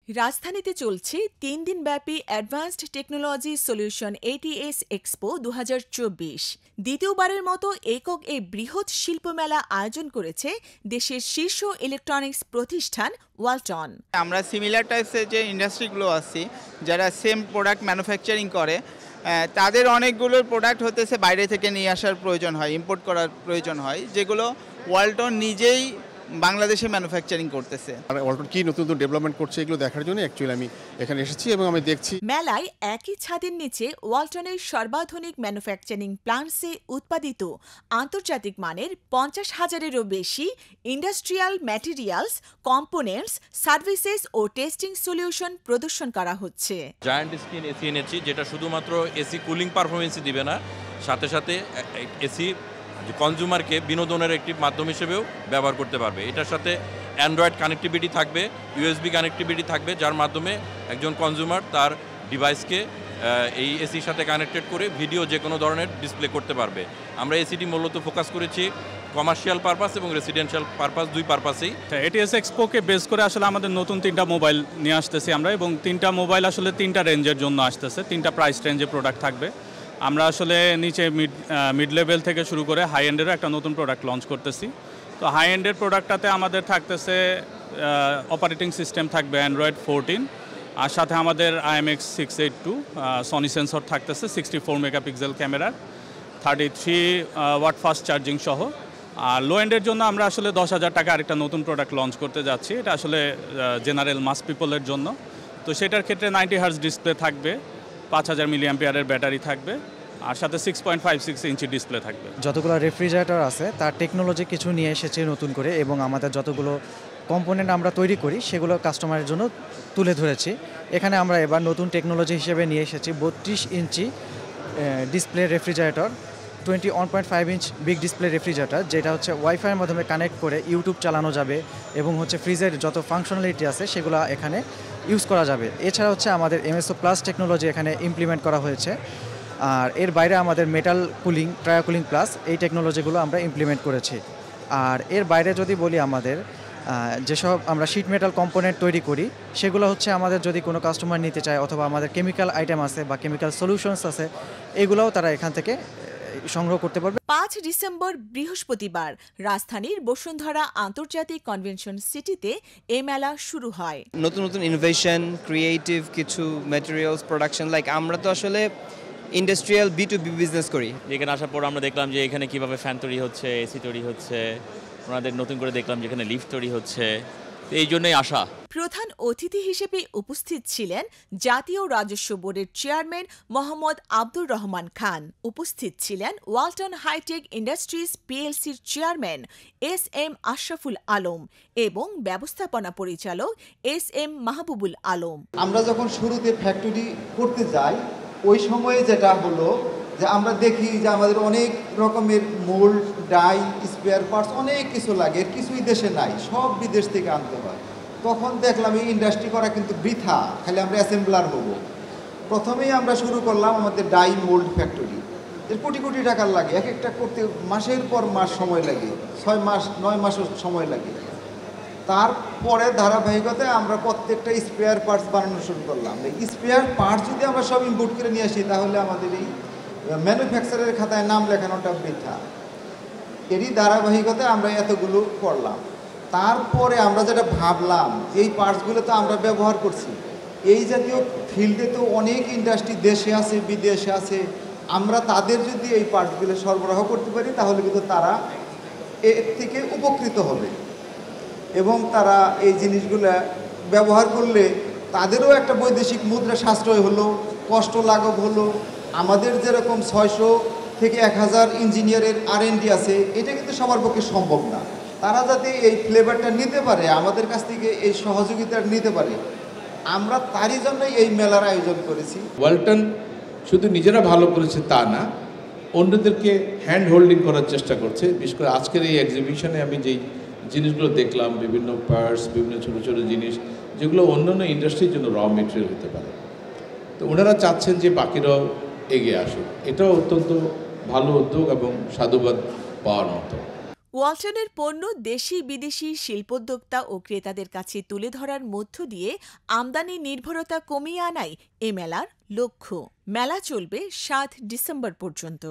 রাজধানীতে চলছে ৩ দিনব্যাপী advanced technology solution ATS expo ২০২৪। দ্বিতীয়বারের মতো একক এই বৃহৎ শিল্পমেলা আয়োজন করেছে দেশের শীর্ষ ইলেকট্রনিক্স প্রতিষ্ঠান ওয়ালটন। আমরা সিমিলার টাইপসের যে ইন্ডাস্ট্রিগুলো আছে যারা সেম প্রোডাক্ট ম্যানুফ্যাকচারিং করে তাদের অনেকগুলোর প্রোডাক্ট হতেছে বাইরে থেকে নিয়ে আসার প্রয়োজন হয়, ইম্পোর্ট করার প্রয়োজন হয়, যেগুলো ওয়ালটন নিজেই বাংলাদেশে ম্যানুফ্যাকচারিং করতেছে। আর ওয়ালটন কি নতুন নতুন ডেভেলপমেন্ট করছে এগুলো দেখার জন্য অ্যাকচুয়ালি আমি এখানে এসেছি এবং আমি দেখছি। মেলায় একই ছাদের নিচে ওয়ালটনের সর্বাধুনিক ম্যানুফ্যাকচারিং প্ল্যান্টসে উৎপাদিত আন্তর্জাতিক মানের ৫০,০০০-এরও বেশি ইন্ডাস্ট্রিয়াল ম্যাটেরিয়ালস, কম্পোনেন্টস, সার্ভিসেস ও টেস্টিং সলিউশন প্রদর্শন করা হচ্ছে। জায়ান্ট স্ক্রিন এসি এনেছি, যেটা শুধুমাত্র এসি কুলিং পারফরমেন্সই দিবে না, সাথে সাথে এসি কনজিউমারকে বিনোদনের একটি মাধ্যম হিসেবেও ব্যবহার করতে পারবে। এটার সাথে অ্যান্ড্রয়েড কানেক্টিভিটি থাকবে, ইউএসবি কানেক্টিভিটি থাকবে, যার মাধ্যমে একজন কনজিউমার তার ডিভাইসকে এই এসির সাথে কানেক্টেড করে ভিডিও যে কোনো ধরনের ডিসপ্লে করতে পারবে। আমরা এসিটি মূলত ফোকাস করেছি কমার্শিয়াল পারপাস এবং রেসিডেন্সিয়াল পারপাস, দুই পারপাসেই। এটিএস এক্সপোকে বেস করে আসলে আমাদের নতুন 3টা মোবাইল নিয়ে আসতেছি আমরা, এবং 3টা মোবাইল আসলে 3টা রেঞ্জের জন্য আসতেছে, 3টা প্রাইস রেঞ্জে প্রোডাক্ট থাকবে। আমরা আসলে নিচে মিড লেভেল থেকে শুরু করে হাই এন্ডেরও একটা নতুন প্রোডাক্ট লঞ্চ করতেছি। তো হাই এন্ডের প্রোডাক্টটাতে আমাদের থাকতেছে অপারেটিং সিস্টেম থাকবে অ্যান্ড্রয়েড 14, আর সাথে আমাদের IMX 682 সনি সেন্সর থাকতেছে, 64 মেগাপিক্সেল ক্যামেরার, 33 ওয়াট ফাস্ট চার্জিং সহ। আর লো এন্ডের জন্য আমরা আসলে 10,000 টাকা আরেকটা নতুন প্রোডাক্ট লঞ্চ করতে যাচ্ছি। এটা আসলে জেনারেল মাস পিপলের জন্য। তো সেটার ক্ষেত্রে 90 হার্জ ডিসপ্লে থাকবে, 5000 মিলিঅ্যাম্পিয়ারের ব্যাটারি থাকবে, আর সাথে 6.56 ইঞ্চি ডিসপ্লে থাকবে। যতগুলো রেফ্রিজারেটর আছে তার টেকনোলজি কিছু নিয়ে এসেছে নতুন করে, এবং আমাদের যতগুলো কম্পোনেন্ট আমরা তৈরি করি সেগুলো কাস্টমারের জন্য তুলে ধরেছি। এখানে আমরা এবার নতুন টেকনোলজি হিসেবে নিয়ে এসেছি 32 ইঞ্চি display refrigerator, 21.5 inch big display refrigerator, যেটা হচ্ছে ওয়াইফাইয়ের মাধ্যমে কানেক্ট করে ইউটিউব চালানো যাবে, এবং হচ্ছে ফ্রিজের যত ফাংশনালিটি আছে সেগুলো এখানে ইউজ করা যাবে। এছাড়া হচ্ছে আমাদের MSO প্লাস টেকনোলজি এখানে ইমপ্লিমেন্ট করা হয়েছে। আর এর বাইরে আমাদের metal cooling, Traya cooling plus এই টেকনোলজিগুলো আমরা ইমপ্লিমেন্ট করেছি। আর এর বাইরে যদি বলি, আমাদের যেসব আমরা শিট মেটাল কম্পোনেন্ট তৈরি করি সেগুলো হচ্ছে আমাদের যদি কোনো কাস্টমার নিতে চায়, অথবা আমাদের কেমিক্যাল আইটেম আছে বা কেমিক্যাল সলিউশনস আছে, এগুলোও তারা এখান থেকে সংগ্রহ করতে পারবে। ৫ ডিসেম্বর বৃহস্পতিবার রাজধানীর বসুন্ধরা আন্তর্জাতিক কনভেনশন সিটিতে এ মেলা শুরু হয়। নতুন নতুন ইনোভেশন, ক্রিয়েটিভ কিছু ম্যাটেরিয়ালস প্রোডাকশন, লাইক আমরা তো আসলে ইন্ডাস্ট্রিয়াল B2B বিজনেস করি। এখানে আসার পর আমরা দেখলাম যে এখানে কিভাবে ফ্যান তৈরি হচ্ছে, এসি তৈরি হচ্ছে, ওনাদের নতুন করে দেখলাম যেখানে লিফট তৈরি হচ্ছে, এই জন্যই আসা। প্রধান অতিথি হিসেবে উপস্থিত ছিলেন জাতীয় রাজস্ব বোর্ডের চেয়ারম্যান মোহাম্মদ আব্দুর রহমান খান। উপস্থিত ছিলেন ওয়ালটন হাইটেক ইন্ডাস্ট্রিজ PLCর চেয়ারম্যান SM আশরাফুল আলম এবং ব্যবস্থাপনা পরিচালক SM মাহবুবুল আলম। আমরা যখন শুরুতে ফ্যাক্টরি করতে যাই ওই সময়ে যেটা হলো যে আমরা দেখি যে আমাদের অনেক রকমের মোল্ড, ডাই, স্পেয়ার পার্টস অনেক কিছু লাগে, কিছুই দেশে নাই, সব বিদেশ থেকে আনতে হয়। তখন দেখলাম এই ইন্ডাস্ট্রি করা কিন্তু বৃথা, খালি আমরা অ্যাসেম্বলার হব। প্রথমেই আমরা শুরু করলাম আমাদের ডাই মোল্ড ফ্যাক্টরি, এর কোটি কোটি টাকার লাগে, এক একটা করতে মাসের পর মাস সময় লাগে, 6 মাস 9 মাসও সময় লাগে। তারপরে ধারাবাহিকতায় আমরা প্রত্যেকটা স্পেয়ার পার্টস বানানো শুরু করলাম। এই স্পেয়ার পার্টস যদি আমরা সব ইম্পোর্ট করে নিয়ে আসি তাহলে আমাদের এই ম্যানুফ্যাকচারের খাতায় নাম লেখানোটা বৃথা। এরই ধারাবাহিকতায় আমরা এতগুলো করলাম। তারপরে আমরা যেটা ভাবলাম, এই পার্টসগুলো তো আমরা ব্যবহার করছি, এই জাতীয় ফিল্ডে তো অনেক ইন্ডাস্ট্রি দেশে আছে, বিদেশে আছে, আমরা তাদের যদি এই পার্টসগুলো সরবরাহ করতে পারি তাহলে কিন্তু তারা এর থেকে উপকৃত হবে, এবং তারা এই জিনিসগুলো ব্যবহার করলে তাদেরও একটা বৈদেশিক মুদ্রা সাশ্রয় হলো, কষ্ট লাঘব হলো। আমাদের যেরকম 600 থেকে 1000 ইঞ্জিনিয়ারের R&D আছে, এটা কিন্তু সবার পক্ষে সম্ভব না। তারা যাতে এই ফ্লেভারটা নিতে পারে, আমাদের কাছ থেকে এই সহযোগিতা নিতে পারে, আমরা তারই জন্যই এই মেলার আয়োজন করেছি। ওয়ালটন শুধু নিজেরা ভালো করেছে তা না, অন্যদেরকে হ্যান্ড হোল্ডিং করার চেষ্টা করছে। বিশেষ করে আজকের এই এক্সিবিশনে আমি যেই জিনিসগুলো দেখলাম, বিভিন্ন পার্টস, বিভিন্ন ছোটো ছোটো জিনিস যেগুলো অন্যান্য ইন্ডাস্ট্রির জন্য র মেটেরিয়াল হতে পারে, তো ওনারা চাচ্ছেন যে বাকিরাও এগিয়ে আসুক। এটাও অত্যন্ত ভালো উদ্যোগ এবং সাধুবাদ পাওয়ার মতো। ওয়ালটনের পণ্য দেশি বিদেশি শিল্পোদ্যোক্তা ও ক্রেতাদের কাছে তুলে ধরার মধ্য দিয়ে আমদানি নির্ভরতা কমিয়ে আনাই এ মেলার লক্ষ্য। মেলা চলবে ৭ ডিসেম্বর পর্যন্ত।